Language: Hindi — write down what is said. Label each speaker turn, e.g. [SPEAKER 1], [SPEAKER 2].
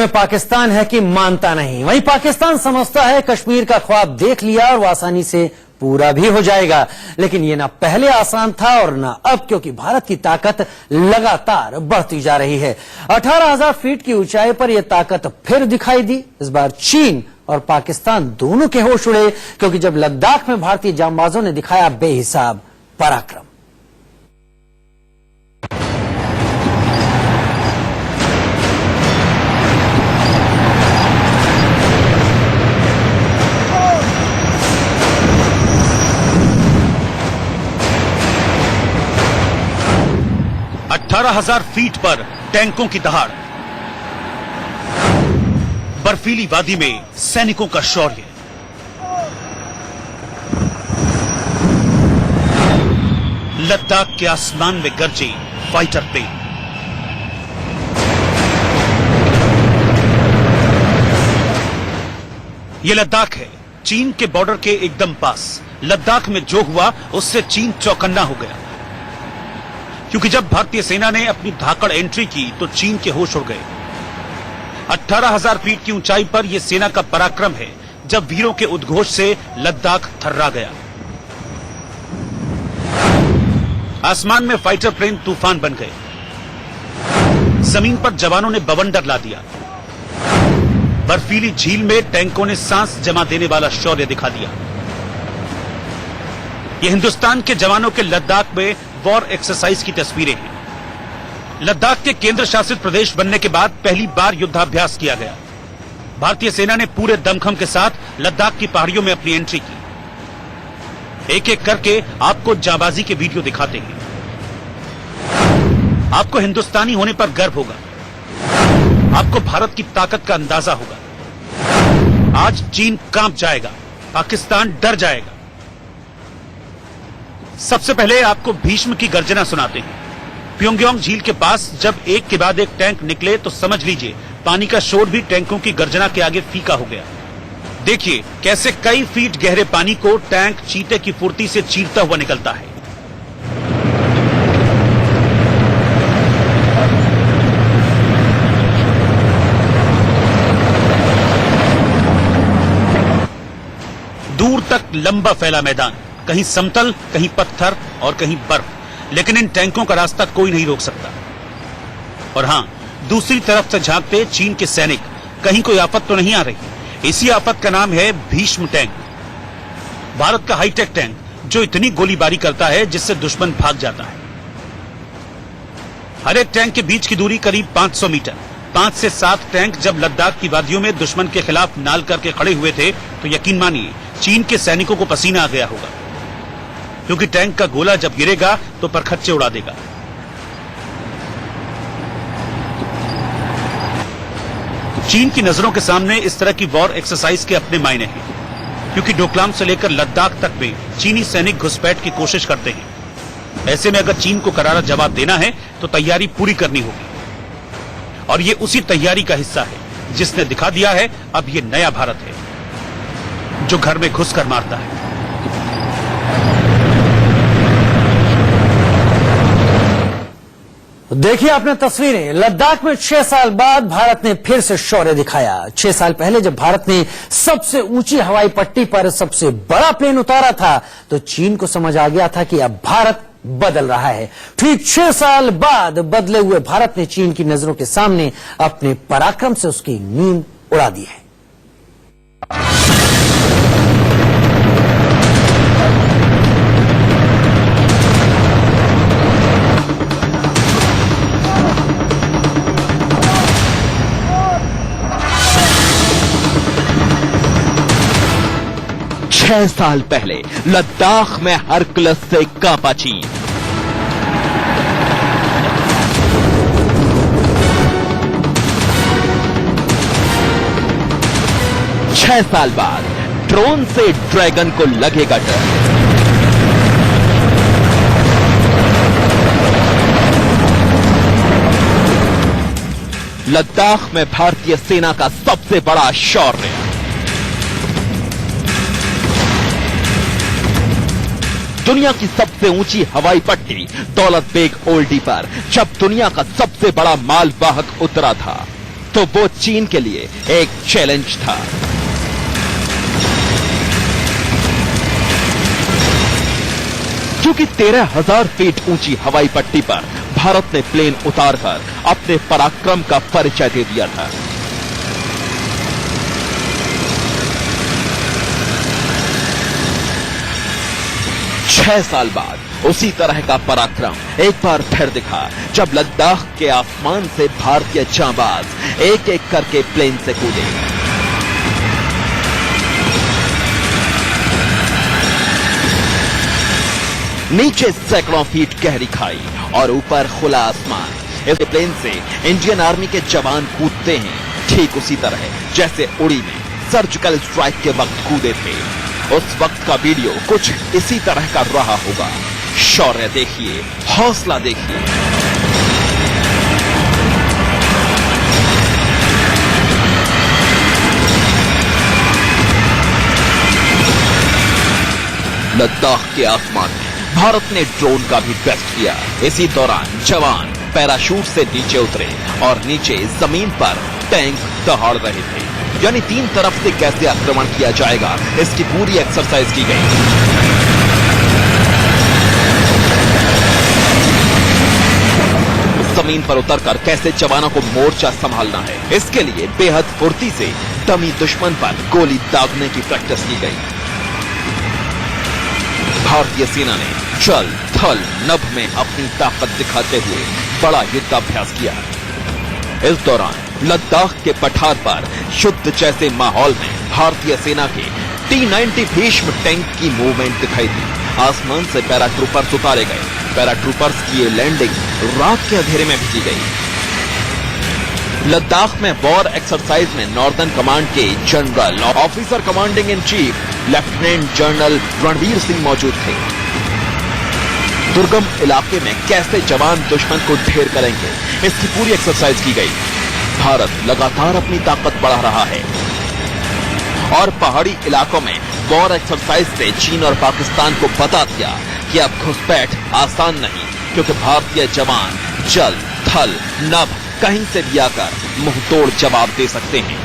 [SPEAKER 1] में पाकिस्तान है कि मानता नहीं। वहीं पाकिस्तान समझता है कश्मीर का ख्वाब देख लिया और वो आसानी से पूरा भी हो जाएगा। लेकिन ये ना पहले आसान था और ना अब, क्योंकि भारत की ताकत लगातार बढ़ती जा रही है। 18,000 फीट की ऊंचाई पर यह ताकत फिर दिखाई दी। इस बार चीन और पाकिस्तान दोनों के होश उड़े, क्योंकि जब लद्दाख में भारतीय जांबाजों ने दिखाया बेहिसाब पराक्रम।
[SPEAKER 2] अठारह 18,000 फीट पर टैंकों की दहाड़, बर्फीली वादी में सैनिकों का शौर्य, लद्दाख के आसमान में गरजे फाइटर प्लेन। ये लद्दाख है, चीन के बॉर्डर के एकदम पास। लद्दाख में जो हुआ उससे चीन चौकन्ना हो गया, क्योंकि जब भारतीय सेना ने अपनी धाकड़ एंट्री की तो चीन के होश उड़ गए। 18,000 फीट की ऊंचाई पर यह सेना का पराक्रम है, जब वीरों के उद्घोष से लद्दाख थर्रा गया। आसमान में फाइटर प्लेन तूफान बन गए, जमीन पर जवानों ने बवंडर ला दिया। बर्फीली झील में टैंकों ने सांस जमा देने वाला शौर्य दिखा दिया। ये हिंदुस्तान के जवानों के लद्दाख में वॉर एक्सरसाइज की तस्वीरें हैं। लद्दाख के केंद्र शासित प्रदेश बनने के बाद पहली बार युद्धाभ्यास किया गया। भारतीय सेना ने पूरे दमखम के साथ लद्दाख की पहाड़ियों में अपनी एंट्री की। एक एक करके आपको जाबाजी के वीडियो दिखाते हैं। आपको हिंदुस्तानी होने पर गर्व होगा, आपको भारत की ताकत का अंदाजा होगा। आज चीन कांप जाएगा, पाकिस्तान डर जाएगा। सबसे पहले आपको भीष्म की गर्जना सुनाते हैं। प्योंगयांग झील के पास जब एक के बाद एक टैंक निकले तो समझ लीजिए पानी का शोर भी टैंकों की गर्जना के आगे फीका हो गया। देखिए कैसे कई फीट गहरे पानी को टैंक चीते की फुर्ती से चीरता हुआ निकलता है। दूर तक लंबा फैला मैदान, कहीं समतल, कहीं पत्थर और कहीं बर्फ, लेकिन इन टैंकों का रास्ता कोई नहीं रोक सकता। और हां, दूसरी तरफ से झांकते चीन के सैनिक, कहीं कोई आफत तो नहीं आ रही। इसी आफत का नाम है भीष्म टैंक, भारत का हाईटेक टैंक जो इतनी गोलीबारी करता है जिससे दुश्मन भाग जाता है। हर एक टैंक के बीच की दूरी करीब 500 मीटर। 5 से 7 टैंक जब लद्दाख की वादियों में दुश्मन के खिलाफ नाल करके खड़े हुए थे तो यकीन मानिए चीन के सैनिकों को पसीना आ गया होगा, क्योंकि टैंक का गोला जब गिरेगा तो परखच्चे उड़ा देगा। चीन की नजरों के सामने इस तरह की वॉर एक्सरसाइज के अपने मायने हैं, क्योंकि डोकलाम से लेकर लद्दाख तक में चीनी सैनिक घुसपैठ की कोशिश करते हैं। ऐसे में अगर चीन को करारा जवाब देना है तो तैयारी पूरी करनी होगी, और ये उसी तैयारी का हिस्सा है जिसने दिखा दिया है अब ये नया भारत है जो घर में घुसकर मारता है।
[SPEAKER 1] देखिए आपने तस्वीरें। लद्दाख में 6 साल बाद भारत ने फिर से शौर्य दिखाया। 6 साल पहले जब भारत ने सबसे ऊंची हवाई पट्टी पर सबसे बड़ा प्लेन उतारा था तो चीन को समझ आ गया था कि अब भारत बदल रहा है। ठीक 6 साल बाद बदले हुए भारत ने चीन की नजरों के सामने अपने पराक्रम से उसकी नींद उड़ा दी है।
[SPEAKER 3] छह साल पहले लद्दाख में हरकुलस से कांपा चीन। छह साल बाद ड्रोन से ड्रैगन को लगेगा डर। लद्दाख में भारतीय सेना का सबसे बड़ा शौर्य। दुनिया की सबसे ऊंची हवाई पट्टी दौलत बेग ओल्डी पर जब दुनिया का सबसे बड़ा मालवाहक उतरा था तो वो चीन के लिए एक चैलेंज था। क्योंकि 13,000 फीट ऊंची हवाई पट्टी पर भारत ने प्लेन उतारकर अपने पराक्रम का परिचय दे दिया था। छह साल बाद उसी तरह का पराक्रम एक बार फिर दिखा, जब लद्दाख के आसमान से भारतीय जांबाज एक एक करके प्लेन से कूदे। नीचे सैकड़ों फीट गहरी खाई और ऊपर खुला आसमान। इस प्लेन से इंडियन आर्मी के जवान कूदते हैं, ठीक उसी तरह जैसे उड़ी में सर्जिकल स्ट्राइक के वक्त कूदे थे। उस वक्त का वीडियो कुछ इसी तरह का रहा होगा। शौर्य देखिए, हौसला देखिए। लद्दाख के आसमान में भारत ने ड्रोन का भी टेस्ट किया। इसी दौरान जवान पैराशूट से नीचे उतरे और नीचे जमीन पर टैंक दहाड़ रहे थे। यानी तीन तरफ से कैसे आक्रमण किया जाएगा, इसकी पूरी एक्सरसाइज की गई। जमीन पर उतरकर कैसे जवानों को मोर्चा संभालना है, इसके लिए बेहद फुर्ती से डमी दुश्मन पर गोली दागने की प्रैक्टिस की गई। भारतीय सेना ने जल, थल, नभ में अपनी ताकत दिखाते हुए बड़ा युद्धाभ्यास किया। इस दौरान लद्दाख के पठार पर युद्ध जैसे माहौल में भारतीय सेना के T-90 भीष्म टैंक की मूवमेंट दिखाई दी। आसमान से पैराट्रूपर्स उतारे गए। पैराट्रूपर्स की ये लैंडिंग रात के अंधेरे में भी की गई। लद्दाख में वॉर एक्सरसाइज में नॉर्दर्न कमांड के general officer commanding in chief lieutenant general Ranveer Singh मौजूद थे। दुर्गम इलाके में कैसे जवान दुश्मन को ढेर करेंगे, इसकी पूरी एक्सरसाइज की गई। भारत लगातार अपनी ताकत बढ़ा रहा है और पहाड़ी इलाकों में वॉर एक्सरसाइज से चीन और पाकिस्तान को बता दिया कि अब घुसपैठ आसान नहीं, क्योंकि भारतीय जवान जल, थल, नभ कहीं से भी आकर मुंहतोड़ जवाब दे सकते हैं।